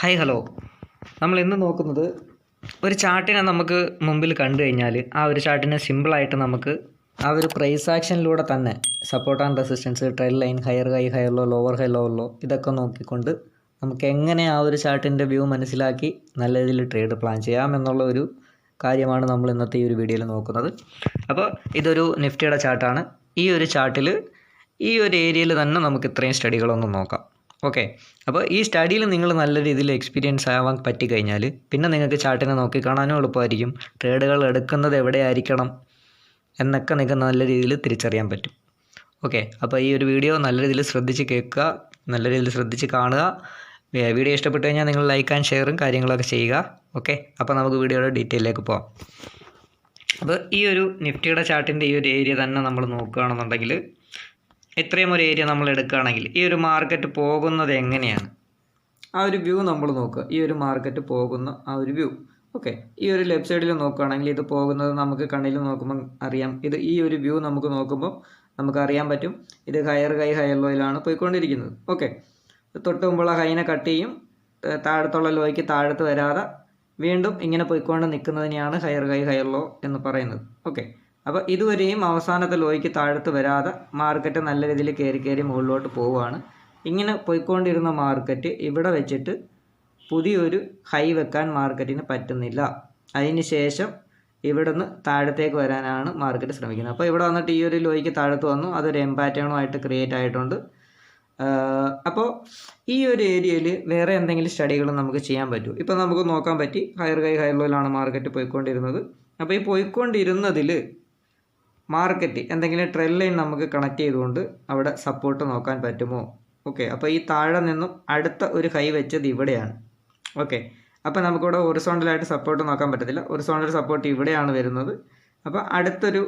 Hi hello. നമ്മൾ ഇന്ന് നോക്കുന്നത് ഒരു ചാർട്ടിനെ നമുക്ക് മുമ്പിൽ കണ്ടു കഴിഞ്ഞാൽ ആ ഒരു ചാർട്ടിനെ സിമ്പിളായിട്ട് നമുക്ക് ആ ഒരു പ്രൈസ് ആക്ഷനിലൂടെ തന്നെ support and resistance, trend line, higher high, higher low, lower high, lower low ഇതൊക്കെ നോക്കിക്കൊണ്ട് നമുക്ക് എങ്ങനെ ആ ഒരു ചാർട്ടിൻ്റെ വ്യൂ മനസ്സിലാക്കി നല്ല രീതിയിൽ ട്രേഡ് പ്ലാൻ ചെയ്യാം എന്നുള്ള ഒരു കാര്യമാണ് നമ്മൾ ഇന്നത്തെ ഈ ഒരു വീഡിയോയിൽ നോക്കുന്നത്. അപ്പോൾ ഇതൊരു നിഫ്റ്റിയുടെ ചാർട്ടാണ്. ഈ ഒരു ചാർട്ടിൽ ഈ ഒരു ഏരിയയിൽ തന്നെ നമുക്ക് ഇത്രയും സ്റ്റഡികളൊന്നും നോക്കാം. ഓക്കെ, അപ്പോൾ ഈ സ്റ്റഡിയിൽ നിങ്ങൾ നല്ല രീതിയിൽ എക്സ്പീരിയൻസ് ആവാൻ പറ്റിക്കഴിഞ്ഞാൽ പിന്നെ നിങ്ങൾക്ക് ചാർട്ടിനെ നോക്കി കാണാനും എളുപ്പമായിരിക്കും. ട്രേഡുകൾ എടുക്കുന്നത് എവിടെയായിരിക്കണം എന്നൊക്കെ നിങ്ങൾക്ക് നല്ല രീതിയിൽ തിരിച്ചറിയാൻ പറ്റും. ഓക്കെ, അപ്പോൾ ഈ ഒരു വീഡിയോ നല്ല രീതിയിൽ ശ്രദ്ധിച്ച് കേൾക്കുക, നല്ല രീതിയിൽ ശ്രദ്ധിച്ച് കാണുക. വീഡിയോ ഇഷ്ടപ്പെട്ടു കഴിഞ്ഞാൽ നിങ്ങൾ ലൈക്ക് ആൻഡ് ഷെയറും കാര്യങ്ങളൊക്കെ ചെയ്യുക. ഓക്കെ, അപ്പോൾ നമുക്ക് വീഡിയോയുടെ ഡീറ്റെയിലേക്ക് പോകാം. അപ്പോൾ ഈ ഒരു നിഫ്റ്റിയുടെ ചാർട്ടിൻ്റെ ഈ ഒരു ഏരിയ തന്നെ നമ്മൾ നോക്കുകയാണെന്നുണ്ടെങ്കിൽ, ഇത്രയും ഒരു ഏരിയ നമ്മൾ എടുക്കുകയാണെങ്കിൽ ഈ ഒരു മാർക്കറ്റ് പോകുന്നത് എങ്ങനെയാണ് ആ ഒരു വ്യൂ നമ്മൾ നോക്കുക. ഈ ഒരു മാർക്കറ്റ് പോകുന്ന ആ ഒരു വ്യൂ. ഓക്കെ, ഈ ഒരു ലെഫ്റ്റ് സൈഡിൽ നോക്കുകയാണെങ്കിൽ ഇത് പോകുന്നത് നമുക്ക് കണ്ണിൽ നോക്കുമ്പോൾ അറിയാം. ഈ ഒരു വ്യൂ നമുക്ക് നോക്കുമ്പോൾ നമുക്ക് അറിയാൻ പറ്റും ഇത് ഹയർ ഹൈ, ഹയർ ലോയിലാണ് പോയിക്കൊണ്ടിരിക്കുന്നത്. ഓക്കെ, തൊട്ട് മുമ്പുള്ള ഹൈനെ കട്ട് ചെയ്യും, താഴത്തുള്ള ലോയ്ക്ക് താഴത്ത് വരാതെ വീണ്ടും ഇങ്ങനെ പോയിക്കൊണ്ട് നിൽക്കുന്നതിനെയാണ് ഹയർ ഹൈ, ഹയർ ലോ എന്ന് പറയുന്നത്. ഓക്കെ, അപ്പോൾ ഇതുവരെയും അവസാനത്തെ ലോയ്ക്ക് താഴത്ത് വരാതെ മാർക്കറ്റ് നല്ല രീതിയിൽ കയറി മുകളിലോട്ട് പോവുകയാണ്. ഇങ്ങനെ പോയിക്കൊണ്ടിരുന്ന മാർക്കറ്റ് ഇവിടെ വെച്ചിട്ട് പുതിയൊരു ഹൈ വെക്കാൻ മാർക്കറ്റിന് പറ്റുന്നില്ല. അതിന് ശേഷം ഇവിടുന്ന് താഴത്തേക്ക് വരാനാണ് മാർക്കറ്റ് ശ്രമിക്കുന്നത്. അപ്പോൾ ഇവിടെ വന്നിട്ട് ഈ ഒരു ലോയ്ക്ക് താഴത്ത് വന്നു, അതൊരു എം പാറ്റേണുമായിട്ട് ക്രിയേറ്റ് ആയിട്ടുണ്ട്. അപ്പോൾ ഈ ഒരു ഏരിയയിൽ വേറെ എന്തെങ്കിലും സ്റ്റഡികൾ നമുക്ക് ചെയ്യാൻ പറ്റും. ഇപ്പോൾ നമുക്ക് നോക്കാൻ പറ്റി ഹയർ ഹൈ, ഹയർ ലോയിലാണ് മാർക്കറ്റ് പോയിക്കൊണ്ടിരുന്നത്. അപ്പോൾ ഈ പോയിക്കൊണ്ടിരുന്നതിൽ മാർക്കറ്റ് എന്തെങ്കിലും ട്രെൻഡ് ലൈൻ നമുക്ക് കണക്ട് ചെയ്തുകൊണ്ട് അവിടെ സപ്പോർട്ട് നോക്കാൻ പറ്റുമോ? ഓക്കെ, അപ്പോൾ ഈ താഴെ നിന്നും അടുത്ത ഒരു ഹൈ വെച്ചത് ഇവിടെയാണ്. ഓക്കെ, അപ്പോൾ നമുക്കിവിടെ ഹൊറിസോണ്ടലായിട്ട് സപ്പോർട്ട് നോക്കാൻ പറ്റത്തില്ല. ഹൊറിസോണ്ടൽ സപ്പോർട്ട് ഇവിടെയാണ് വരുന്നത്. അപ്പോൾ അടുത്തൊരു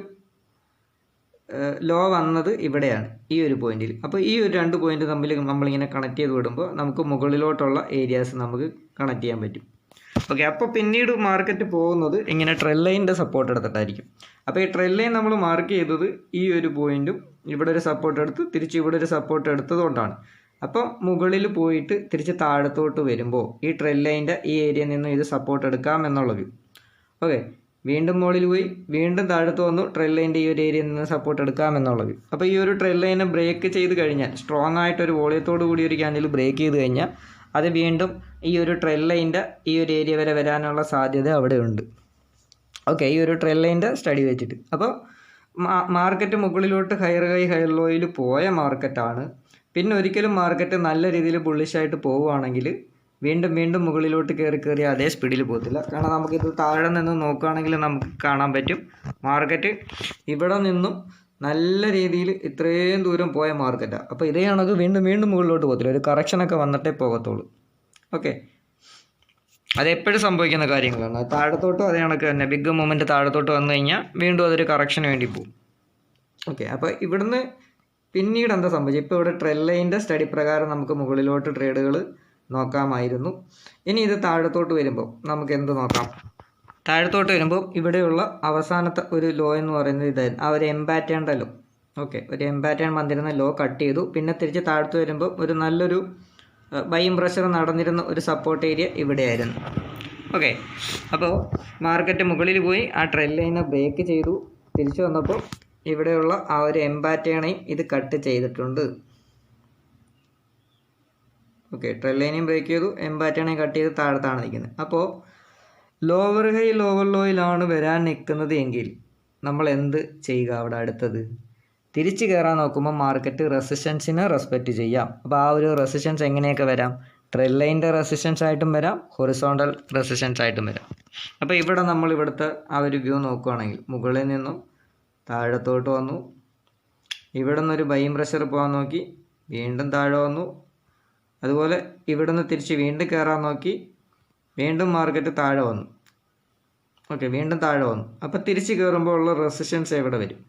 ലോ വന്നത് ഇവിടെയാണ്, ഈ ഒരു പോയിന്റിൽ. അപ്പോൾ ഈ ഒരു രണ്ട് പോയിന്റ് തമ്മിൽ നമ്മളിങ്ങനെ കണക്ട് ചെയ്ത് വിടുമ്പോൾ നമുക്ക് മുകളിലോട്ടുള്ള ഏരിയാസ് നമുക്ക് കണക്ട് ചെയ്യാൻ പറ്റും. ഓക്കെ, അപ്പോൾ പിന്നീട് മാർക്കറ്റ് പോകുന്നത് ഇങ്ങനെ ട്രെൻഡ് ലൈനിൻ്റെ സപ്പോർട്ട് എടുത്തിട്ടായിരിക്കും. അപ്പോൾ ഈ ട്രെൻഡ് ലൈൻ നമ്മൾ മാർക്ക് ചെയ്തത് ഈ ഒരു പോയിന്റും ഇവിടെ ഒരു സപ്പോർട്ട് എടുത്ത് തിരിച്ച് ഇവിടെ ഒരു സപ്പോർട്ട് എടുത്തതുകൊണ്ടാണ്. അപ്പം മുകളിൽ പോയിട്ട് തിരിച്ച് താഴത്തോട്ട് വരുമ്പോൾ ഈ ട്രെൻഡ് ലൈനിൻ്റെ ഈ ഏരിയയിൽ നിന്നും ഇത് സപ്പോർട്ട് എടുക്കാം എന്നുള്ളത്. ഓക്കെ, വീണ്ടും മുകളിൽ പോയി വീണ്ടും താഴത്ത് വന്നു, ട്രെൻഡ് ലൈനിൻ്റെ ഈ ഒരു ഏരിയയിൽ നിന്ന് സപ്പോർട്ട് എടുക്കാം എന്നുള്ളത്. അപ്പോൾ ഈ ഒരു ട്രെൻഡ് ലൈനെ ബ്രേക്ക് ചെയ്ത് കഴിഞ്ഞാൽ, സ്ട്രോങ് ആയിട്ടൊരു വോളിയത്തോടു കൂടി ഒരു ക്യാൻഡിൽ ബ്രേക്ക് ചെയ്ത് കഴിഞ്ഞാൽ അത് വീണ്ടും ഈ ഒരു ട്രെൻഡ് ലൈനിൻ്റെ ഈ ഒരു ഏരിയ വരെ വരാനുള്ള സാധ്യത അവിടെ ഉണ്ട്. ഓക്കെ, ഈ ഒരു ട്രെൻഡ് ലൈനിൻ്റെ സ്റ്റഡി വെച്ചിട്ട്. അപ്പോൾ മാർക്കറ്റ് മുകളിലോട്ട് ഹയർ ഹൈ, ഹയർ ലോയിൽ പോയ മാർക്കറ്റാണ്. പിന്നെ ഒരിക്കലും മാർക്കറ്റ് നല്ല രീതിയിൽ ബുള്ളിഷായിട്ട് പോവുകയാണെങ്കിൽ വീണ്ടും മുകളിലോട്ട് കയറി അതേ സ്പീഡിൽ പോകത്തില്ല. കാരണം നമുക്കിത് താഴെ നിന്ന് നോക്കുകയാണെങ്കിൽ നമുക്ക് കാണാൻ പറ്റും മാർക്കറ്റ് ഇവിടെ നിന്നും നല്ല രീതിയിൽ ഇത്രയും ദൂരം പോയ മാർക്കറ്റാണ്. അപ്പോൾ ഇതേ കണക്ക് വീണ്ടും മുകളിലോട്ട് പോകത്തില്ല, ഒരു കറക്ഷനൊക്കെ വന്നിട്ടേ പോകത്തുള്ളൂ. ഓക്കെ, അതെപ്പോഴും സംഭവിക്കുന്ന കാര്യങ്ങളാണ്. താഴത്തോട്ടും അതേ കണക്ക് തന്നെ, ബിഗ് മൂവ്മെൻറ്റ് താഴത്തോട്ട് വന്നു കഴിഞ്ഞാൽ വീണ്ടും അതൊരു കറക്ഷന് വേണ്ടി പോകും. ഓക്കെ, അപ്പോൾ ഇവിടുന്ന് പിന്നീട് എന്താ സംഭവിച്ചത്? ഇപ്പോൾ ഇവിടെ ട്രെൻഡ് ലൈനിൻ്റെ സ്റ്റഡി പ്രകാരം നമുക്ക് മുകളിലോട്ട് ട്രേഡുകൾ നോക്കാമായിരുന്നു. ഇനി ഇത് താഴത്തോട്ട് വരുമ്പോൾ നമുക്ക് എന്ത് നോക്കാം? താഴത്തോട്ട് വരുമ്പോൾ ഇവിടെയുള്ള അവസാനത്തെ ഒരു ലോ എന്ന് പറയുന്നത് ഇതായിരുന്നു, ആ ഒരു എം പാറ്റേണിൻ്റെ ലോ. ഓക്കെ, ഒരു എം പാറ്റേൺ വന്നിരുന്ന ലോ കട്ട് ചെയ്തു. പിന്നെ തിരിച്ച് താഴത്ത് വരുമ്പോൾ ഒരു നല്ലൊരു ബൈയിങ് പ്രഷർ നടന്നിരുന്ന ഒരു സപ്പോർട്ട് ഏരിയ ഇവിടെയായിരുന്നു. ഓക്കെ, അപ്പോൾ മാർക്കറ്റ് മുകളിൽ പോയി ആ ട്രെൻഡ് ലൈനെ ബ്രേക്ക് ചെയ്തു. തിരിച്ചു വന്നപ്പോൾ ഇവിടെയുള്ള ആ ഒരു എം പാറ്റേണേയും ഇത് കട്ട് ചെയ്തിട്ടുണ്ട്. ഓക്കെ, ട്രെൻഡ് ലൈനെയും ബ്രേക്ക് ചെയ്തു, എം പാറ്റേണേയും കട്ട് ചെയ്ത് താഴത്താണ് നിൽക്കുന്നത്. അപ്പോൾ ലോവർ ഹൈ, ലോവർ ലോയിലാണ് വരാൻ നിൽക്കുന്നത് എങ്കിൽ നമ്മൾ എന്ത് ചെയ്യുക? അവിടെ അടുത്തത് തിരിച്ച് കയറാൻ നോക്കുമ്പോൾ മാർക്കറ്റ് റെസിസ്റ്റൻസിനെ റെസ്പെക്റ്റ് ചെയ്യാം. അപ്പോൾ ആ ഒരു റെസിസ്റ്റൻസ് എങ്ങനെയൊക്കെ വരാം? ട്രെൻഡ് ലൈനിൻ്റെ റെസിസ്റ്റൻസ് ആയിട്ടും വരാം, ഹൊറിസോണ്ടൽ റെസിസ്റ്റൻസ് ആയിട്ടും വരാം. അപ്പോൾ ഇവിടെ നമ്മൾ ഇവിടുത്തെ ആ ഒരു വ്യൂ നോക്കുകയാണെങ്കിൽ മുകളിൽ നിന്നും താഴത്തോട്ട് വന്നു, ഇവിടെ നിന്നൊരു ബൈയിങ് പ്രഷർ പോകാൻ നോക്കി, വീണ്ടും താഴെ വന്നു. അതുപോലെ ഇവിടെ നിന്ന് തിരിച്ച് വീണ്ടും കയറാൻ നോക്കി, വീണ്ടും മാർക്കറ്റ് താഴെ വന്നു. ഓക്കെ, വീണ്ടും താഴെ വന്നു. അപ്പോൾ തിരിച്ച് കയറുമ്പോൾ ഉള്ള റെസിസ്റ്റൻസ് എവിടെ വരും?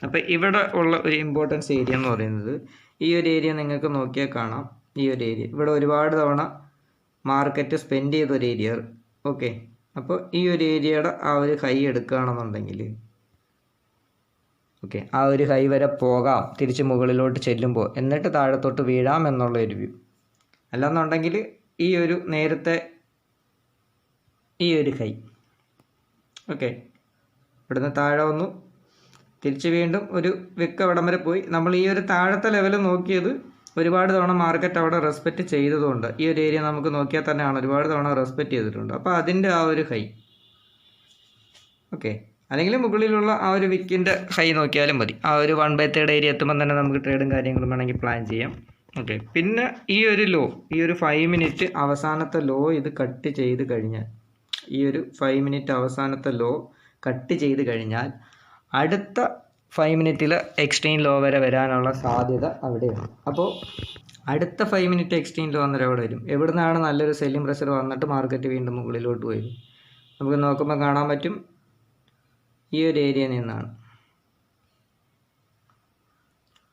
അപ്പോൾ ഇവിടെ ഉള്ള ഒരു ഇമ്പോർട്ടൻസ് ഏരിയ എന്ന് പറയുന്നത് ഈ ഒരു ഏരിയ നിങ്ങൾക്ക് നോക്കിയാൽ കാണാം. ഈ ഒരു ഏരിയ ഇവിടെ ഒരുപാട് തവണ മാർക്കറ്റ് സ്പെൻഡ് ചെയ്തൊരു ഏരിയ. ഓക്കെ, അപ്പോൾ ഈ ഒരു ഏരിയയുടെ ആ ഒരു ഹൈ എടുക്കുകയാണെന്നുണ്ടെങ്കിൽ ഓക്കെ, ആ ഒരു ഹൈ വരെ പോകാം തിരിച്ച് മുകളിലോട്ട് ചെല്ലുമ്പോൾ, എന്നിട്ട് താഴത്തോട്ട് വീഴാം എന്നുള്ള ഒരു വ്യൂ. അല്ലെന്നുണ്ടെങ്കിൽ ഈ ഒരു നേരത്തെ ഈ ഒരു ഹൈ. ഓക്കെ, ഇവിടുന്ന് താഴെ വന്നു, തിരിച്ച് വീണ്ടും ഒരു വിക്ക് അവിടം വരെ പോയി. നമ്മൾ ഈ ഒരു താഴത്തെ ലെവൽ നോക്കിയത് ഒരുപാട് തവണ മാർക്കറ്റ് അവിടെ റെസ്പെക്റ്റ് ചെയ്തതുകൊണ്ട് ഈ ഒരു ഏരിയ നമുക്ക് നോക്കിയാൽ തന്നെയാണ് ഒരുപാട് തവണ റെസ്പെക്റ്റ് ചെയ്തിട്ടുണ്ട്. അപ്പോൾ അതിൻ്റെ ആ ഒരു ഹൈ. ഓക്കെ, അല്ലെങ്കിൽ മുകളിലുള്ള ആ ഒരു വിക്കിൻ്റെ ഹൈ നോക്കിയാലും മതി. ആ ഒരു 1/3 ഏരിയ എത്തുമ്പോൾ തന്നെ നമുക്ക് ട്രേഡും കാര്യങ്ങളും വേണമെങ്കിൽ പ്ലാൻ ചെയ്യാം. ഓക്കെ, പിന്നെ ഈ ഒരു ലോ, ഈ ഒരു 5 മിനിറ്റ് അവസാനത്തെ ലോ ഇത് കട്ട് ചെയ്ത് കഴിഞ്ഞാൽ, ഈ ഒരു 5 മിനിറ്റ് അവസാനത്തെ ലോ കട്ട് ചെയ്ത് കഴിഞ്ഞാൽ അടുത്ത 5 മിനിറ്റിൽ എക്സ്ട്രീം ലോ വരെ വരാനുള്ള സാധ്യത അവിടെയാണ്. അപ്പോൾ അടുത്ത 5 മിനിറ്റ് എക്സ്ട്രീം ലോ അന്നേരം എവിടെ വരും? എവിടെ നിന്നാണ് നല്ലൊരു സെല്ലിംഗ് പ്രഷർ വന്നിട്ട് മാർക്കറ്റ് വീണ്ടും മുകളിലോട്ട് വരും? നമുക്ക് നോക്കുമ്പോൾ കാണാൻ പറ്റും, ഈ ഒരു ഏരിയയിൽ നിന്നാണ്,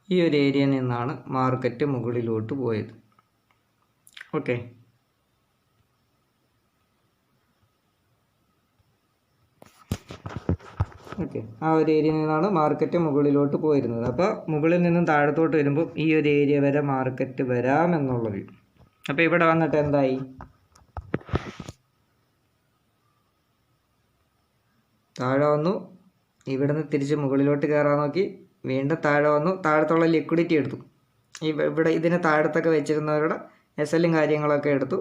ഈ ഒരു ഏരിയയിൽ നിന്നാണ് മാർക്കറ്റ് മുകളിലോട്ട് പോയത്. ഓക്കെ, ഓക്കെ, ആ ഒരു ഏരിയയിൽ നിന്നാണ് മാർക്കറ്റ് മുകളിലോട്ട് പോയിരുന്നത്. അപ്പോൾ മുകളിൽ നിന്നും താഴത്തോട്ട് വരുമ്പോൾ ഈ ഒരു ഏരിയ വരെ മാർക്കറ്റ് വരാമെന്നുള്ളത്. അപ്പോൾ ഇവിടെ വന്നിട്ട് എന്തായി? താഴെ വന്നു, ഇവിടുന്ന് തിരിച്ച് മുകളിലോട്ട് കയറാൻ നോക്കി, വീണ്ടും താഴെ വന്നു, താഴത്തുള്ള ലിക്വിഡിറ്റി എടുത്തു. ഇവിടെ ഇതിന് താഴത്തൊക്കെ വെച്ചിരുന്നവരുടെ SL കാര്യങ്ങളൊക്കെ എടുത്തു.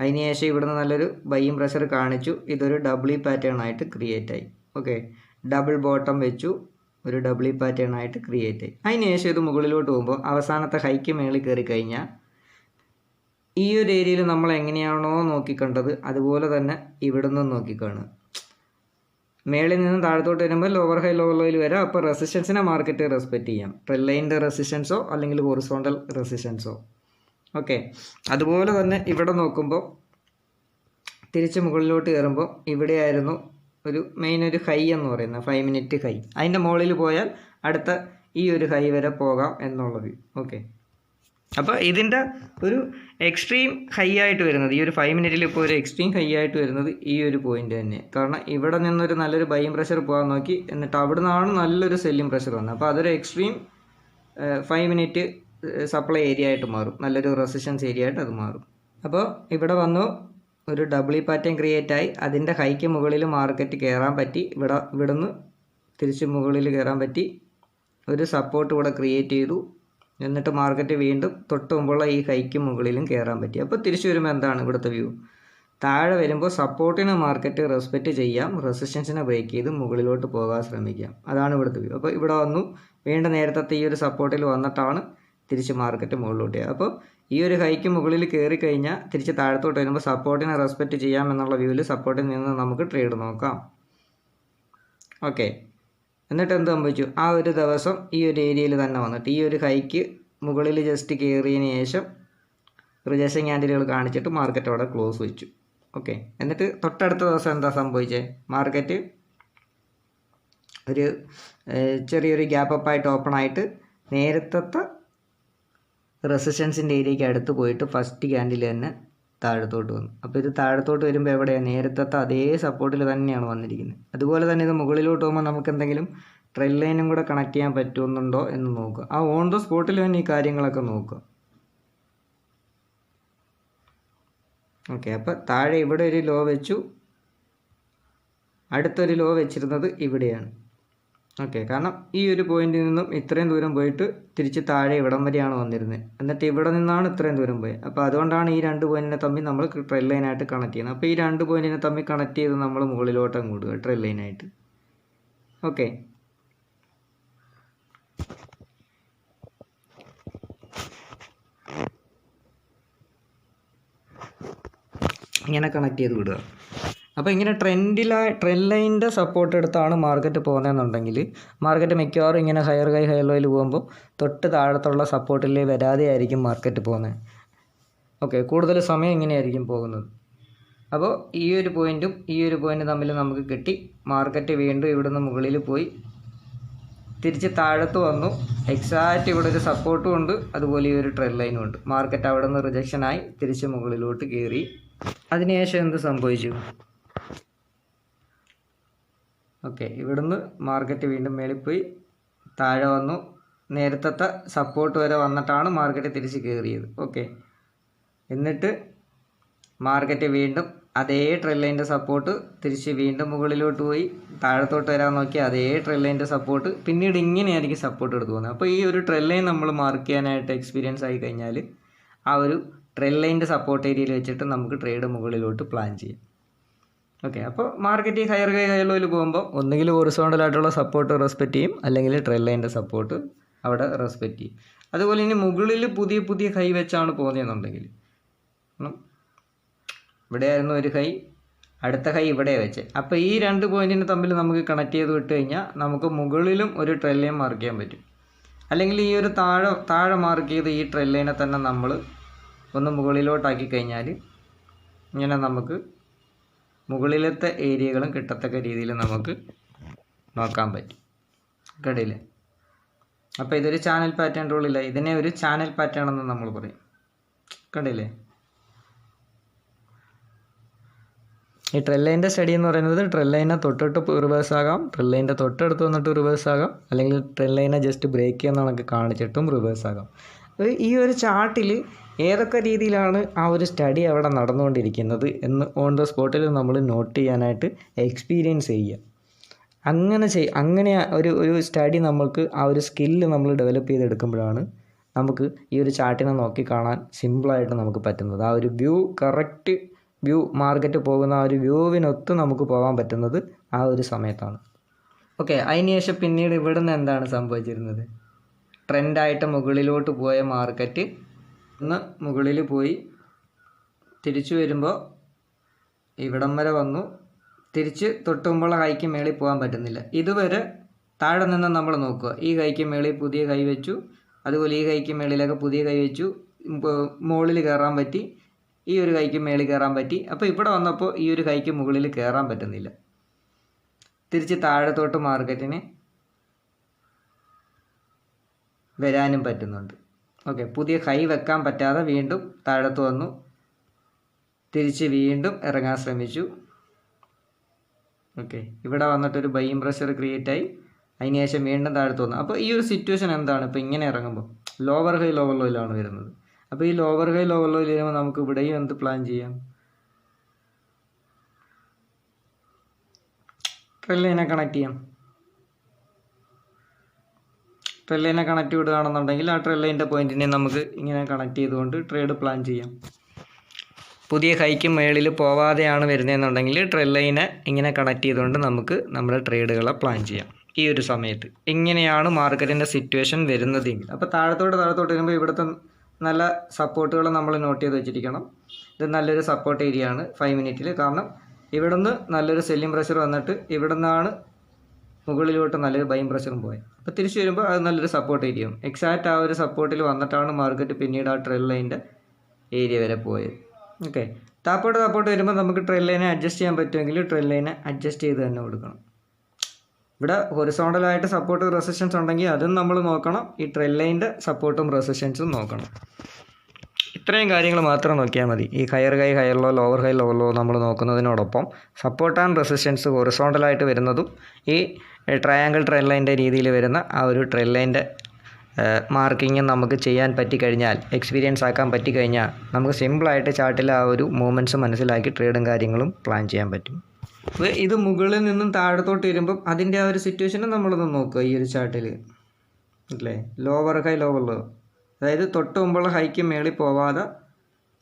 അതിനുശേഷം ഇവിടുന്ന് നല്ലൊരു ബൈയിങ് പ്രഷർ കാണിച്ചു. ഇതൊരു ഡബ്ല്യു പാറ്റേൺ ആയിട്ട് ക്രിയേറ്റ് ആയി. ഓക്കെ, ഡബിൾ ബോട്ടം വെച്ചു, ഒരു ഡബ്ല്യു പാറ്റേൺ ആയിട്ട് ക്രിയേറ്റ് ആയി. അതിനുശേഷം ഇത് മുകളിലോട്ട് പോകുമ്പോൾ അവസാനത്തെ ഹൈക്ക് മേളിൽ കയറി കഴിഞ്ഞാൽ ഈ ഒരു ഏരിയയിൽ നമ്മൾ എങ്ങനെയാണോ നോക്കിക്കണ്ടത് അതുപോലെ തന്നെ ഇവിടെ നിന്നും നോക്കിക്കാണുക. മേളിൽ നിന്നും താഴത്തോട്ട് വരുമ്പോൾ ലോവർ ഹൈ ലോവർ ലോയിൽ വരാം. അപ്പോൾ റെസിസ്റ്റൻസിനെ മാർക്കറ്റ് റെസ്പെക്റ്റ് ചെയ്യാം. ട്രെൻഡ് ലൈനിൻ്റെ റെസിസ്റ്റൻസോ അല്ലെങ്കിൽ ഹൊറിസോണ്ടൽ റെസിസ്റ്റൻസോ. ഓക്കെ, അതുപോലെ തന്നെ ഇവിടെ നോക്കുമ്പോൾ തിരിച്ച് മുകളിലോട്ട് കയറുമ്പോൾ ഇവിടെയായിരുന്നു ഒരു മെയിൻ ഒരു ഹൈ എന്ന് പറയുന്നത്, 5 മിനിറ്റ് ഹൈ. അതിൻ്റെ മുകളിൽ പോയാൽ അടുത്ത ഈ ഒരു ഹൈ വരെ പോകാം എന്നുള്ളത്. ഓക്കെ, അപ്പോൾ ഇതിൻ്റെ ഒരു എക്സ്ട്രീം ഹൈ ആയിട്ട് വരുന്നത്, ഈ ഒരു 5 മിനിറ്റിൽ ഇപ്പോൾ ഒരു എക്സ്ട്രീം ഹൈ ആയിട്ട് വരുന്നത് ഈ ഒരു പോയിന്റ് തന്നെ. കാരണം ഇവിടെ നിന്നൊരു നല്ലൊരു ബൈയിങ് പ്രഷർ പോകാൻ നോക്കി, എന്നിട്ട് അവിടെ നിന്നാണ് നല്ലൊരു സെല്ലിംഗ് പ്രഷർ വന്നത്. അപ്പോൾ അതൊരു എക്സ്ട്രീം 5 മിനിറ്റ് സപ്ലൈ ഏരിയ ആയിട്ട് മാറും, നല്ലൊരു റെസിസ്റ്റൻസ് ഏരിയ ആയിട്ട് അത് മാറും. അപ്പോൾ ഇവിടെ വന്നു, ഒരു ഡബ്ല്യു പാറ്റേൺ ക്രിയേറ്റ് ആയി, അതിൻ്റെ ഹൈക്ക് മുകളിൽ മാർക്കറ്റ് കയറാൻ പറ്റി. ഇവിടുന്ന് തിരിച്ച് മുകളിൽ കയറാൻ പറ്റി, ഒരു സപ്പോർട്ട് ഇവിടെ ക്രിയേറ്റ് ചെയ്തു. എന്നിട്ട് മാർക്കറ്റ് വീണ്ടും തൊട്ട് മുമ്പുള്ള ഈ ഹൈക്ക് മുകളിലും കയറാൻ പറ്റി. അപ്പോൾ തിരിച്ചു വരുമ്പോൾ എന്താണ് ഇവിടുത്തെ വ്യൂ? താഴെ വരുമ്പോൾ സപ്പോർട്ടിനെ മാർക്കറ്റ് റെസ്പെക്റ്റ് ചെയ്യാം, റെസിസ്റ്റൻസിനെ ബ്രേക്ക് ചെയ്ത് മുകളിലോട്ട് പോകാൻ ശ്രമിക്കാം. അതാണ് ഇവിടുത്തെ വ്യൂ. അപ്പോൾ ഇവിടെ വന്നു, വീണ്ടും നേരത്തെ ഈ ഒരു സപ്പോർട്ടിൽ വന്നിട്ടാണ് തിരിച്ച് മാർക്കറ്റ് മുകളിലോട്ട് ചെയ്യുക. അപ്പോൾ ഈ ഒരു ഹൈക്ക് മുകളിൽ കയറി കഴിഞ്ഞാൽ തിരിച്ച് താഴത്തോട്ട് വരുമ്പോൾ സപ്പോർട്ടിനെ റെസ്പെക്റ്റ് ചെയ്യാം എന്നുള്ള വ്യൂവിൽ സപ്പോർട്ടിൽ നിന്ന് നമുക്ക് ട്രേഡ് നോക്കാം. ഓക്കെ, എന്നിട്ട് എന്ത് സംഭവിച്ചു? ആ ഒരു ദിവസം ഈ ഒരു ഏരിയയിൽ തന്നെ വന്നിട്ട് ഈ ഒരു ഹൈക്ക് മുകളിൽ ജസ്റ്റ് കയറിയതിന് ശേഷം റിജക്ഷൻ ക്യാൻഡിലുകൾ കാണിച്ചിട്ട് മാർക്കറ്റ് അവിടെ ക്ലോസ് വെച്ചു. ഓക്കെ, എന്നിട്ട് തൊട്ടടുത്ത ദിവസം എന്താ സംഭവിച്ചത്? മാർക്കറ്റ് ഒരു ചെറിയൊരു ഗ്യാപ്പ് അപ്പ് ആയിട്ട് ഓപ്പൺ ആയിട്ട് നേരത്തെ റെസിസ്റ്റൻസിൻ്റെ ഏരിയയ്ക്ക് അടുത്ത് പോയിട്ട് ഫസ്റ്റ് ക്യാൻഡിൽ തന്നെ താഴത്തോട്ട് വന്നു. അപ്പോൾ ഇത് താഴത്തോട്ട് വരുമ്പോൾ എവിടെയാണ്? നേരത്തെ അതേ സപ്പോർട്ടിൽ തന്നെയാണ് വന്നിരിക്കുന്നത്. അതുപോലെ തന്നെ ഇത് മുകളിലോട്ട് പോകുമ്പോൾ നമുക്ക് എന്തെങ്കിലും ട്രെൻഡ് ലൈനും കൂടെ കണക്ട് ചെയ്യാൻ പറ്റുന്നുണ്ടോ എന്ന് നോക്കുക. ആ ഓൺ ദ സ്പോട്ടിൽ തന്നെ ഈ കാര്യങ്ങളൊക്കെ നോക്കുക. ഓക്കെ, അപ്പോൾ താഴെ ഇവിടെ ഒരു ലോ വെച്ചു, അടുത്തൊരു ലോ വെച്ചിരുന്നത് ഇവിടെയാണ്. ഓക്കെ, കാരണം ഈ ഒരു പോയിന്റിൽ നിന്നും ഇത്രയും ദൂരം പോയിട്ട് തിരിച്ച് താഴെ ഇവിടം വരെയാണ് വന്നിരുന്നത്. എന്നിട്ട് ഇവിടെ നിന്നാണ് ഇത്രയും ദൂരം പോയത്. അപ്പോൾ അതുകൊണ്ടാണ് ഈ രണ്ട് പോയിന്റിനെ തമ്മിൽ നമ്മൾ ട്രെൻഡ് ലൈനായിട്ട് കണക്ട് ചെയ്യുന്നത്. അപ്പോൾ ഈ രണ്ട് പോയിന്റിനെ തമ്മിൽ കണക്ട് ചെയ്ത് നമ്മൾ മുകളിലോട്ട് അങ്ങോട്ട് ട്രെൻഡ് ലൈനായിട്ട്. ഓക്കെ, ഇങ്ങനെ കണക്ട് ചെയ്ത് വിടുക. അപ്പോൾ ഇങ്ങനെ ട്രെൻഡ് ലൈനിൻ്റെ സപ്പോർട്ട് എടുത്താണ് മാർക്കറ്റ് പോകുന്നതെന്നുണ്ടെങ്കിൽ മാർക്കറ്റ് മിക്കവാറും ഇങ്ങനെ ഹയർ ഹൈ ഹയർ ലോയിൽ പോകുമ്പോൾ തൊട്ട് താഴത്തുള്ള സപ്പോർട്ടിൽ വരാതെ ആയിരിക്കും മാർക്കറ്റ് പോകുന്നത്. ഓക്കെ, കൂടുതൽ സമയം ഇങ്ങനെയായിരിക്കും പോകുന്നത്. അപ്പോൾ ഈ ഒരു പോയിൻറ്റും ഈ ഒരു പോയിൻറ്റും തമ്മിൽ നമുക്ക് കിട്ടി. മാർക്കറ്റ് വീണ്ടും ഇവിടുന്ന് മുകളിൽ പോയി തിരിച്ച് താഴത്ത് വന്നു. എക്സാക്റ്റ് ഇവിടെ ഒരു സപ്പോർട്ടും ഉണ്ട്, അതുപോലെ ഈ ഒരു ട്രെൻഡ് ലൈനും ഉണ്ട്. മാർക്കറ്റ് അവിടെ നിന്ന് റിജക്ഷനായി തിരിച്ച് മുകളിലോട്ട് കയറി. അതിനുശേഷം എന്ത് സംഭവിച്ചു? ഓക്കെ, ഇവിടുന്ന് മാർക്കറ്റ് വീണ്ടും മേളിൽ പോയി താഴെ വന്നു. നേരത്തെ സപ്പോർട്ട് വരെ വന്നിട്ടാണ് മാർക്കറ്റ് തിരിച്ച് കയറിയത്. ഓക്കെ, എന്നിട്ട് മാർക്കറ്റ് വീണ്ടും അതേ ട്രെൻഡ് ലൈൻ്റെ സപ്പോർട്ട് തിരിച്ച് വീണ്ടും മുകളിലോട്ട് പോയി താഴത്തോട്ട് വരാൻ നോക്കി അതേ ട്രെൻഡ് ലൈൻ്റെ സപ്പോർട്ട് പിന്നീട് ഇങ്ങനെയായിരിക്കും സപ്പോർട്ട് എടുത്ത് പോകുന്നത്. അപ്പോൾ ഈ ഒരു ട്രെൻഡ് ലൈൻ നമ്മൾ മാർക്ക് ചെയ്യാനായിട്ട് എക്സ്പീരിയൻസ് ആയി കഴിഞ്ഞാൽ ആ ഒരു ട്രെൻഡ് ലൈൻ്റെ സപ്പോർട്ട് ഏരിയയിൽ വെച്ചിട്ട് നമുക്ക് ട്രേഡ് മുകളിലോട്ട് പ്ലാൻ ചെയ്യാം. ഓക്കെ, അപ്പോൾ മാർക്കറ്റ് ഹയർ ലോയിൽ പോകുമ്പോൾ ഒന്നുകിൽ ഹൊറിസോണ്ടലായിട്ടുള്ള സപ്പോർട്ട് റെസ്പെക്റ്റ് ചെയ്യും, അല്ലെങ്കിൽ ട്രെൻഡ് ലൈൻ്റെ സപ്പോർട്ട് അവിടെ റെസ്പെക്റ്റ് ചെയ്യും. അതുപോലെ ഇനി മുകളിൽ പുതിയ പുതിയ ഹൈ വെച്ചാണ് പോകുന്നതെന്നുണ്ടെങ്കിൽ, ഇവിടെ ആയിരുന്നു ഒരു ഹൈ, അടുത്ത ഹൈ ഇവിടെ വെച്ച്, അപ്പോൾ ഈ രണ്ട് പോയിന്റിന് തമ്മിൽ നമുക്ക് കണക്ട് ചെയ്ത് വിട്ട് കഴിഞ്ഞാൽ നമുക്ക് മുകളിലും ഒരു ട്രെൻഡ് ലൈൻ മാർക്ക് ചെയ്യാൻ പറ്റും. അല്ലെങ്കിൽ ഈ ഒരു താഴെ മാർക്ക് ചെയ്ത് ഈ ട്രെൻഡ് ലൈനെ തന്നെ നമ്മൾ ഒന്ന് മുകളിലോട്ടാക്കി കഴിഞ്ഞാൽ ഇങ്ങനെ നമുക്ക് മുകളിലത്തെ ഏരിയകളും കിട്ടത്തക്ക രീതിയിൽ നമുക്ക് നോക്കാൻ പറ്റും. കണ്ടില്ലേ? അപ്പോൾ ഇതൊരു ചാനൽ പാറ്റേൺ റൂളില്ല, ഇതിനെ ഒരു ചാനൽ പാറ്റേൺ എന്ന് നമ്മൾ പറയും. കണ്ടില്ലേ? ഈ ട്രെൻഡ് ലൈൻ്റെ സ്റ്റഡി എന്ന് പറയുന്നത് ട്രെൻഡ് ലൈനെ തൊട്ടിട്ട് റിവേഴ്സ് ആകാം, ട്രെൻഡ് ലൈൻ്റെ തൊട്ടടുത്ത് വന്നിട്ട് റിവേഴ്സ് ആകാം, അല്ലെങ്കിൽ ട്രെൻഡ് ലൈനെ ജസ്റ്റ് ബ്രേക്ക് ചെയ്യുന്നതൊക്കെ കാണിച്ചിട്ടും റിവേഴ്സ് ആകാം. ഈ ഒരു ചാർട്ടിൽ ഏതൊക്കെ രീതിയിലാണ് ആ ഒരു സ്റ്റഡി അവിടെ നടന്നുകൊണ്ടിരിക്കുന്നത് എന്ന് ഓൺ ദ സ്പോട്ടിൽ നമ്മൾ നോട്ട് ചെയ്യാനായിട്ട് എക്സ്പീരിയൻസ് ചെയ്യുക. അങ്ങനെ ഒരു സ്റ്റഡി നമുക്ക് ആ ഒരു സ്കില്ല് നമ്മൾ ഡെവലപ്പ് ചെയ്തെടുക്കുമ്പോഴാണ് നമുക്ക് ഈ ഒരു ചാർട്ടിനെ നോക്കി കാണാൻ സിമ്പിളായിട്ട് നമുക്ക് പറ്റുന്നത്. ആ ഒരു കറക്റ്റ് വ്യൂ, മാർക്കറ്റ് പോകുന്ന ആ ഒരു വ്യൂവിനൊത്ത് നമുക്ക് പോകാൻ പറ്റുന്നത് ആ ഒരു സമയത്താണ്. ഓക്കെ, അതിനുശേഷം പിന്നീട് ഇവിടുന്ന് എന്താണ് സംഭവിച്ചിരുന്നത്? ട്രെൻഡായിട്ട് മുകളിലോട്ട് പോയ മാർക്കറ്റ് ഒന്ന് മുകളിൽ പോയി തിരിച്ചു വരുമ്പോൾ ഇവിടം വരെ വന്നു, തിരിച്ച് തൊട്ടുമുമ്പുള്ള ഹൈക്ക് മേളിൽ പോകാൻ പറ്റുന്നില്ല. ഇതുവരെ താഴെ നിന്ന് നമ്മൾ നോക്കുക, ഈ ഹൈക്ക് മേളിൽ പുതിയ കൈ വെച്ചു, അതുപോലെ ഈ ഹൈക്ക് മേളിലൊക്കെ പുതിയ കൈ വെച്ചു, മുകളിൽ കയറാൻ പറ്റി, ഈ ഒരു കൈക്ക് മേളിൽ കയറാൻ പറ്റി. അപ്പോൾ ഇവിടെ വന്നപ്പോൾ ഈ ഒരു കൈക്ക് മുകളിൽ കയറാൻ പറ്റുന്നില്ല, തിരിച്ച് താഴത്തോട്ട് മാർക്കറ്റിന് വരാനും പറ്റുന്നുണ്ട്. ഓക്കെ, പുതിയ ഹൈ വെക്കാൻ പറ്റാതെ വീണ്ടും താഴത്ത് വന്നു, തിരിച്ച് വീണ്ടും ഇറങ്ങാൻ ശ്രമിച്ചു. ഓക്കെ, ഇവിടെ വന്നിട്ടൊരു ബൈയിങ് പ്രഷർ ക്രിയേറ്റ് ആയി, അതിനുശേഷം വീണ്ടും താഴത്ത് വന്നു. അപ്പോൾ ഈ ഒരു സിറ്റുവേഷൻ എന്താണ്? ഇപ്പോൾ ഇങ്ങനെ ഇറങ്ങുമ്പോൾ ലോവർ ഹൈ ലോവർ ലോയിലാണ് വരുന്നത്. അപ്പോൾ ഈ ലോവർ ഹൈ ലോവർ ലോയിൽ വരുമ്പോൾ നമുക്ക് ഇവിടെയും എന്ത് പ്ലാൻ ചെയ്യാം? ട്രെൻഡ് ലൈനെ കണക്ട് ചെയ്യാം. ട്രെൻഡ് ലൈനെ കണക്ട് വിടുകയാണെന്നുണ്ടെങ്കിൽ ആ ട്രെൻഡ് ലൈൻ്റെ പോയിന്റിനെ നമുക്ക് ഇങ്ങനെ കണക്ട് ചെയ്തുകൊണ്ട് ട്രേഡ് പ്ലാൻ ചെയ്യാം. പുതിയ ഹൈക്ക് മേളിൽ പോവാതെയാണ് വരുന്നതെന്നുണ്ടെങ്കിൽ ട്രെൻഡ് ലൈനെ ഇങ്ങനെ കണക്ട് ചെയ്തുകൊണ്ട് നമുക്ക് നമ്മുടെ ട്രേഡുകളെ പ്ലാൻ ചെയ്യാം. ഈ ഒരു സമയത്ത് ഇങ്ങനെയാണ് മാർക്കറ്റിൻ്റെ സിറ്റുവേഷൻ വരുന്നതെങ്കിൽ, അപ്പോൾ താഴത്തോട്ട് വരുമ്പോൾ ഇവിടുത്തെ നല്ല സപ്പോർട്ടുകൾ നമ്മൾ നോട്ട് ചെയ്ത് വെച്ചിരിക്കണം. ഇത് നല്ലൊരു സപ്പോർട്ട് ഏരിയ ആണ് 5 മിനിറ്റിൽ. കാരണം ഇവിടെ നിന്ന് നല്ലൊരു സെല്ലിംഗ് പ്രഷർ വന്നിട്ട് ഇവിടെ നിന്നാണ് മുകളിലോട്ട് നല്ലൊരു ബൈയിങ് പ്രഷറും പോയത്. അപ്പോൾ തിരിച്ചു വരുമ്പോൾ അത് നല്ലൊരു സപ്പോർട്ട് ഏരിയയും എക്സാക്റ്റ് ആ ഒരു സപ്പോർട്ടിൽ വന്നിട്ടാണ് മാർക്കറ്റ് പിന്നീട് ആ ട്രെൻഡ് ലൈൻ്റെ ഏരിയ വരെ പോയത്. ഓക്കെ, താപ്പോട്ട് വരുമ്പോൾ നമുക്ക് ട്രെൻഡ് ലൈനെ അഡ്ജസ്റ്റ് ചെയ്യാൻ പറ്റുമെങ്കിൽ ട്രെൻഡ് ലൈനെ അഡ്ജസ്റ്റ് ചെയ്ത് തന്നെ കൊടുക്കണം. ഇവിടെ ഹൊറിസോണ്ടലായിട്ട് സപ്പോർട്ട് റെസിസ്റ്റൻസ് ഉണ്ടെങ്കിൽ അതും നമ്മൾ നോക്കണം, ഈ ട്രെൻഡ് ലൈൻ്റെ സപ്പോർട്ടും റെസിസ്റ്റൻസും നോക്കണം. ഇത്രയും കാര്യങ്ങൾ മാത്രം നോക്കിയാൽ മതി. ഈ ഹയർ ലോ ലോവർ ലോ നമ്മൾ നോക്കുന്നതിനോടൊപ്പം സപ്പോർട്ട് ആൻഡ് റെസിസ്റ്റൻസ് ഹൊറിസോണ്ടലായിട്ട് വരുന്നതും ഈ ട്രയാങ്കിൾ ട്രെൻഡ് ലൈൻ്റെ രീതിയിൽ വരുന്ന ആ ഒരു ട്രെൻഡ് ലൈൻ്റെ മാർക്കിങ്ങും നമുക്ക് ചെയ്യാൻ പറ്റിക്കഴിഞ്ഞാൽ, എക്സ്പീരിയൻസ് ആക്കാൻ പറ്റിക്കഴിഞ്ഞാൽ നമുക്ക് സിമ്പിളായിട്ട് ചാർട്ടിലെ ആ ഒരു മൂവ്മെൻറ്റ്സ് മനസ്സിലാക്കി ട്രേഡും കാര്യങ്ങളും പ്ലാൻ ചെയ്യാൻ പറ്റും. അപ്പോൾ ഇത് മുകളിൽ നിന്നും താഴത്തോട്ട് വരുമ്പം അതിൻ്റെ ആ ഒരു സിറ്റുവേഷനും നമ്മളൊന്ന് നോക്കുക. ഈ ഒരു ചാർട്ടിൽ അല്ലേ, ലോവർ ലോ, അതായത് തൊട്ട് മുമ്പുള്ള ഹൈക്ക് മേളിൽ പോവാതെ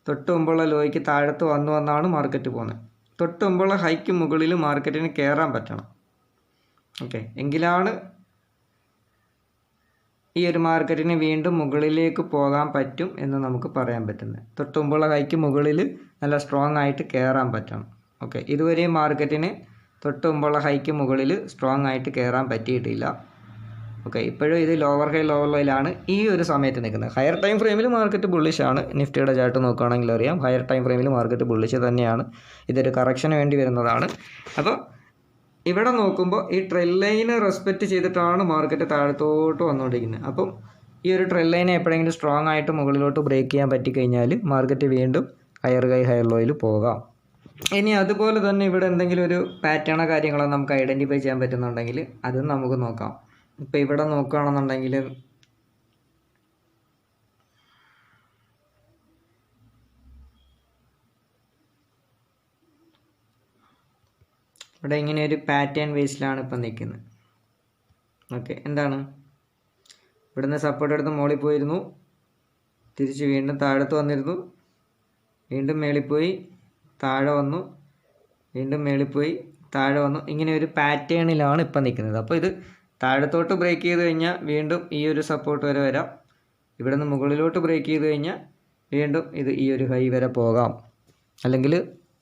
തൊട്ട് മുമ്പുള്ള ലോയ്ക്ക് താഴത്ത് വന്നാണ് മാർക്കറ്റ് പോകുന്നത്. തൊട്ട് മുമ്പുള്ള ഹൈക്ക് മുകളിൽ മാർക്കറ്റിന് കയറാൻ പറ്റണം. ഓക്കെ, എങ്കിലാണ് ഈ ഒരു മാർക്കറ്റിന് വീണ്ടും മുകളിലേക്ക് പോകാൻ പറ്റും എന്ന് നമുക്ക് പറയാൻ പറ്റുന്നത്. തൊട്ട് മുമ്പുള്ള ഹൈക്ക് മുകളിൽ നല്ല സ്ട്രോങ് ആയിട്ട് കയറാൻ പറ്റണം. ഓക്കെ, ഇതുവരെയും മാർക്കറ്റിന് തൊട്ട് മുമ്പുള്ള ഹൈക്ക് മുകളിൽ സ്ട്രോങ് ആയിട്ട് കയറാൻ പറ്റിയിട്ടില്ല. ഓക്കെ, ഇപ്പോഴും ഇത് ലോവർ ലോയിലാണ് ഈ ഒരു സമയത്ത് നിൽക്കുന്നത്. ഹയർ ടൈം ഫ്രെയിമിൽ മാർക്കറ്റ് ബുള്ളിഷാണ്. നിഫ്റ്റിയുടെ ചാർട്ട് നോക്കുകയാണെങ്കിൽ അറിയാം, ഹയർ ടൈം ഫ്രെയിമിൽ മാർക്കറ്റ് ബുള്ളിഷ് തന്നെയാണ്. ഇതൊരു കറക്ഷന് വേണ്ടി വരുന്നതാണ്. അപ്പോൾ ഇവിടെ നോക്കുമ്പോൾ ഈ ട്രെൻഡ് ലൈനെ റെസ്പെക്റ്റ് ചെയ്തിട്ടാണ് മാർക്കറ്റ് താഴത്തോട്ട് വന്നുകൊണ്ടിരിക്കുന്നത്. അപ്പം ഈ ഒരു ട്രെൻഡ് ലൈനെ എപ്പോഴെങ്കിലും സ്ട്രോങ് ആയിട്ട് മുകളിലോട്ട് ബ്രേക്ക് ചെയ്യാൻ പറ്റിക്കഴിഞ്ഞാൽ മാർക്കറ്റ് വീണ്ടും ഹയർ ലോയിൽ പോകാം. ഇനി അതുപോലെ തന്നെ ഇവിടെ എന്തെങ്കിലും ഒരു പാറ്റേണോ കാര്യങ്ങളോ നമുക്ക് ഐഡൻറ്റിഫൈ ചെയ്യാൻ പറ്റുന്നുണ്ടെങ്കിൽ അതും നമുക്ക് നോക്കാം. ഇപ്പോൾ ഇവിടെ നോക്കുകയാണെന്നുണ്ടെങ്കിൽ ഇവിടെ ഇങ്ങനെ ഒരു പാറ്റേൺ ബേസിലാണ് ഇപ്പം നിൽക്കുന്നത്. ഓക്കെ, എന്താണ് ഇവിടുന്ന് സപ്പോർട്ട് എടുത്ത് മുകളിൽ പോയിരുന്നു, തിരിച്ച് വീണ്ടും താഴത്ത് വന്നിരുന്നു, വീണ്ടും മേളിൽ പോയി താഴെ വന്നു, വീണ്ടും മേളിൽ പോയി താഴെ വന്നു. ഇങ്ങനെ ഒരു പാറ്റേണിലാണ് ഇപ്പം നിൽക്കുന്നത്. അപ്പോൾ ഇത് താഴത്തോട്ട് ബ്രേക്ക് ചെയ്ത് കഴിഞ്ഞാൽ വീണ്ടും ഈ ഒരു സപ്പോർട്ട് വരെ വരാം. ഇവിടെ നിന്ന് മുകളിലോട്ട് ബ്രേക്ക് ചെയ്ത് കഴിഞ്ഞാൽ വീണ്ടും ഇത് ഈ ഒരു ഹൈ വരെ പോകാം, അല്ലെങ്കിൽ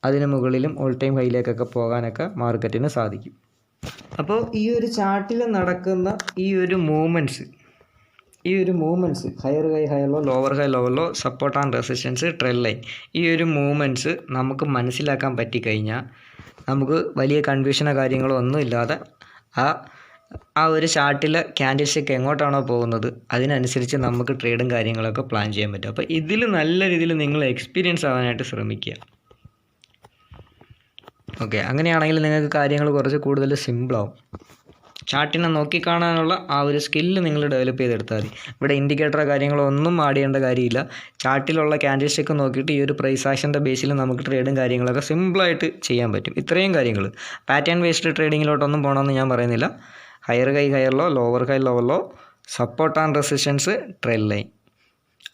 അതിന് മുകളിലും ഓൾ ടൈം ഹൈയിലേക്കൊക്കെ പോകാനൊക്കെ മാർക്കറ്റിന് സാധിക്കും. അപ്പോൾ ഈ ഒരു ചാർട്ടിൽ നടക്കുന്ന ഈ ഒരു movements higher high higher low, lower high lower low, support and resistance, trend line, ഈ ഒരു മൂവ്മെൻറ്റ്സ് നമുക്ക് മനസ്സിലാക്കാൻ പറ്റിക്കഴിഞ്ഞാൽ നമുക്ക് വലിയ കൺഫ്യൂഷനോ കാര്യങ്ങളോ ഒന്നും ഇല്ലാതെ ആ ഒരു ചാർട്ടിലെ ക്യാൻഡിൽ സ്റ്റിക്ക് എങ്ങോട്ടാണോ പോകുന്നത് അതിനനുസരിച്ച് നമുക്ക് ട്രേഡും കാര്യങ്ങളൊക്കെ പ്ലാൻ ചെയ്യാൻ പറ്റും. അപ്പോൾ ഇതിൽ നല്ല രീതിയിൽ നിങ്ങൾ എക്സ്പീരിയൻസ് ആവാനായിട്ട് ശ്രമിക്കുക. ഓക്കെ, അങ്ങനെയാണെങ്കിൽ നിങ്ങൾക്ക് കാര്യങ്ങൾ കുറച്ച് കൂടുതൽ സിമ്പിളാവും. ചാർട്ടിനെ നോക്കിക്കാണാനുള്ള ആ ഒരു സ്കില്ല് നിങ്ങൾ ഡെവലപ്പ് ചെയ്തെടുത്താൽ മതി. ഇവിടെ ഇൻഡിക്കേറ്ററോ കാര്യങ്ങളോ ഒന്നും ആഡ് ചെയ്യേണ്ട കാര്യമില്ല. ചാർട്ടിലുള്ള ക്യാൻഡിൽ സ്റ്റിക്ക് നോക്കിയിട്ട് ഈ ഒരു പ്രൈസ് ആക്ഷൻ്റെ ബേസിൽ നമുക്ക് ട്രേഡും കാര്യങ്ങളൊക്കെ സിമ്പിളായിട്ട് ചെയ്യാൻ പറ്റും. ഇത്രയും കാര്യങ്ങൾ പാറ്റേൺ ബേസ്ഡ് ട്രേഡിങ്ങിലോട്ടൊന്നും പോകണമെന്ന് ഞാൻ പറയുന്നില്ല. Higher high higher low, lower high lower low, support and resistance, trend line,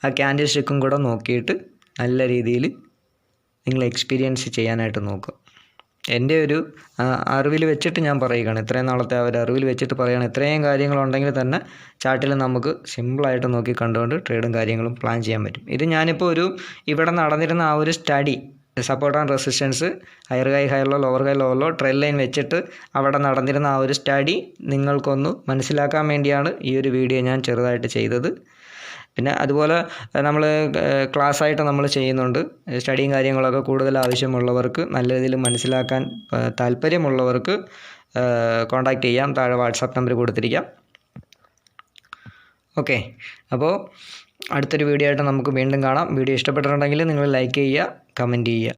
ആ ക്യാൻഡിൽ സ്റ്റിക്കും കൂടെ നോക്കിയിട്ട് നല്ല രീതിയിൽ നിങ്ങൾ എക്സ്പീരിയൻസ് ചെയ്യാനായിട്ട് നോക്കുക. എൻ്റെ ഒരു അറിവിൽ വെച്ചിട്ട് ഞാൻ പറയുകയാണ്, ഇത്രയും നാളത്തെ ഒരു അറിവിൽ വെച്ചിട്ട് പറയുകയാണ്. ഇത്രയും കാര്യങ്ങളുണ്ടെങ്കിൽ തന്നെ ചാർട്ടിൽ നമുക്ക് സിമ്പിളായിട്ട് നോക്കി കണ്ടുകൊണ്ട് ട്രേഡും കാര്യങ്ങളും പ്ലാൻ ചെയ്യാൻ പറ്റും. ഇത് ഞാനിപ്പോൾ ഇവിടെ നടന്നിരുന്ന ആ ഒരു study, support and resistance, higher high higher low, lower high lower low, trend line വെച്ചിട്ട് അവിടെ നടന്നിരുന്ന ആ ഒരു സ്റ്റഡി നിങ്ങൾക്കൊന്ന് മനസ്സിലാക്കാൻ വേണ്ടിയാണ് ഈ ഒരു വീഡിയോ ഞാൻ ചെറുതായിട്ട് ചെയ്തത്. പിന്നെ അതുപോലെ നമ്മൾ ക്ലാസ്സായിട്ട് നമ്മൾ ചെയ്യുന്നുണ്ട്. സ്റ്റഡിയും കാര്യങ്ങളൊക്കെ കൂടുതൽ ആവശ്യമുള്ളവർക്ക്, നല്ല രീതിയിൽ മനസ്സിലാക്കാൻ താല്പര്യമുള്ളവർക്ക് കോൺടാക്റ്റ് ചെയ്യാം. താഴെ വാട്സാപ്പ് നമ്പർ കൊടുത്തിരിക്കാം. ഓക്കെ, അപ്പോൾ അടുത്തൊരു വീഡിയോ ആയിട്ട് നമുക്ക് വീണ്ടും കാണാം. വീഡിയോ ഇഷ്ടപ്പെട്ടിട്ടുണ്ടെങ്കിൽ നിങ്ങൾ ലൈക്ക് ചെയ്യുക, കമൻറ്റ് ചെയ്യുക.